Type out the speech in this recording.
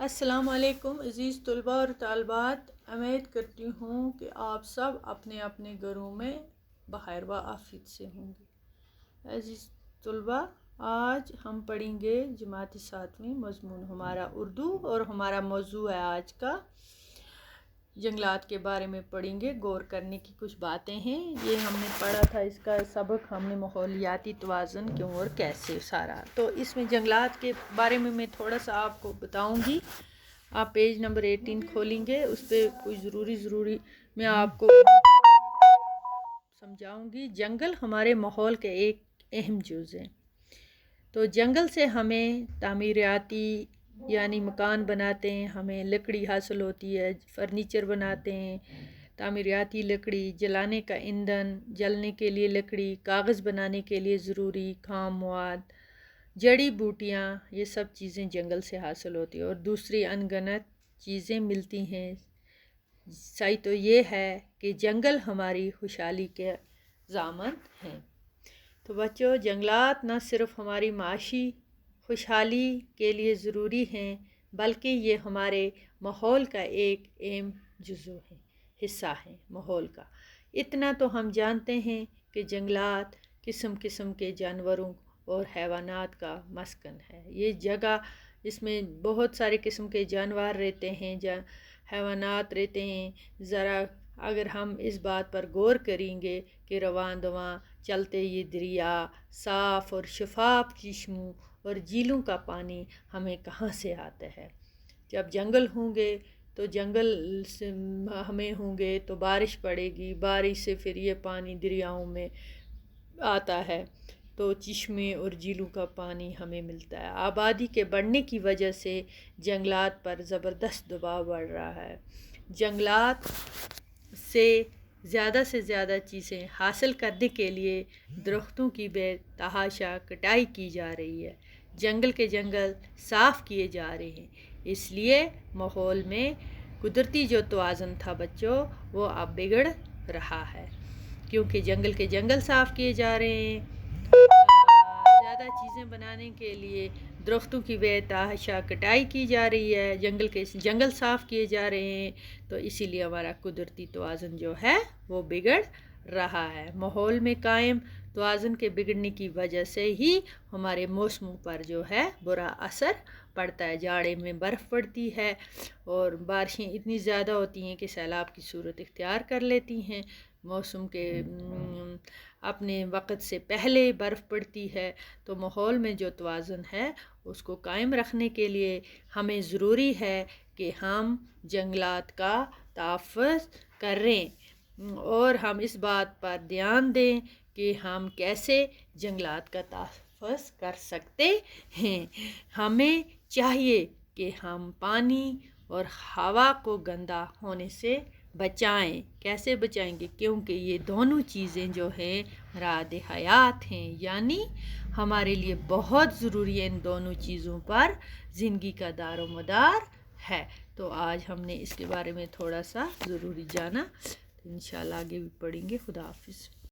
السلام علیکم عزیز طلباء اور طالبات، امید کرتی ہوں کہ آپ سب اپنے اپنے گھروں میں بخیر و عافیت سے ہوں گے۔ عزیز طلباء، آج ہم پڑھیں گے جماعت 7ویں مضمون ہمارا اردو، اور ہمارا موضوع ہے آج کا جنگلات کے بارے میں پڑھیں گے۔ غور کرنے کی کچھ باتیں ہیں، یہ ہم نے پڑھا تھا، اس کا سبق ہم نے ماحولیاتی توازن کیوں اور کیسے سارا، تو اس میں جنگلات کے بارے میں تھوڑا سا آپ کو بتاؤں گی۔ آپ پیج نمبر 18 کھولیں گے، اس پہ کچھ ضروری میں آپ کو سمجھاؤں گی۔ جنگل ہمارے ماحول کے ایک اہم جز ہیں، تو جنگل سے ہمیں تعمیراتی یعنی مکان بناتے ہیں، ہمیں لکڑی حاصل ہوتی ہے، فرنیچر بناتے ہیں، تعمیراتی لکڑی، جلانے کا ایندھن، جلنے کے لیے لکڑی، کاغذ بنانے کے لیے ضروری خام مواد، جڑی بوٹیاں، یہ سب چیزیں جنگل سے حاصل ہوتی ہیں، اور دوسری ان گنت چیزیں ملتی ہیں۔ صحیح تو یہ ہے کہ جنگل ہماری خوشحالی کے ضامن ہیں۔ تو بچوں، جنگلات نہ صرف ہماری معاشی خوشحالی کے لیے ضروری ہیں، بلکہ یہ ہمارے ماحول کا ایک اہم جزو ہے، حصہ ہے ماحول کا۔ اتنا تو ہم جانتے ہیں کہ جنگلات قسم قسم کے جانوروں اور حیوانات کا مسکن ہے۔ یہ جگہ، اس میں بہت سارے قسم کے جانور رہتے ہیں، حیوانات رہتے ہیں۔ ذرا اگر ہم اس بات پر غور کریں گے کہ رواں دواں چلتے یہ دریا، صاف اور شفاف چشموں اور جھیلوں کا پانی ہمیں کہاں سے آتا ہے؟ جب جنگل ہوں گے تو جنگل سے ہمیں ہوں گے تو بارش پڑے گی، بارش سے پھر یہ پانی دریاؤں میں آتا ہے، تو چشمے اور جھیلوں کا پانی ہمیں ملتا ہے۔ آبادی کے بڑھنے کی وجہ سے جنگلات پر زبردست دباؤ بڑھ رہا ہے۔ جنگلات سے زیادہ چیزیں حاصل کرنے کے لیے درختوں کی بے تحاشا کٹائی کی جا رہی ہے، جنگل کے جنگل صاف کیے جا رہے ہیں۔ اس لیے ماحول میں قدرتی جو توازن تھا بچوں، وہ اب بگڑ رہا ہے، کیونکہ جنگل کے جنگل صاف کیے جا رہے ہیں۔ زیادہ چیزیں بنانے کے لیے درختوں کی بے تحاشا کٹائی کی جا رہی ہے، جنگل صاف کیے جا رہے ہیں، تو اسی لیے ہمارا قدرتی توازن جو ہے وہ بگڑ رہا ہے۔ ماحول میں قائم توازن کے بگڑنے کی وجہ سے ہی ہمارے موسموں پر جو ہے برا اثر پڑتا ہے۔ جاڑے میں برف پڑتی ہے اور بارشیں اتنی زیادہ ہوتی ہیں کہ سیلاب کی صورت اختیار کر لیتی ہیں۔ موسم کے اپنے وقت سے پہلے برف پڑتی ہے، تو ماحول میں جو توازن ہے اس کو قائم رکھنے کے لیے ہمیں ضروری ہے کہ ہم جنگلات کا تحفظ کریں، اور ہم اس بات پر دھیان دیں کہ ہم کیسے جنگلات کا تحفظ کر سکتے ہیں۔ ہمیں چاہیے کہ ہم پانی اور ہوا کو گندا ہونے سے بچائیں۔ کیسے بچائیں گے؟ کیونکہ یہ دونوں چیزیں جو ہیں راز حیات ہیں، یعنی ہمارے لیے بہت ضروری ہے، ان دونوں چیزوں پر زندگی کا دار و مدار ہے۔ تو آج ہم نے اس کے بارے میں تھوڑا سا ضروری جانا، انشاءاللہ آگے بھی پڑھیں گے۔ خدا حافظ۔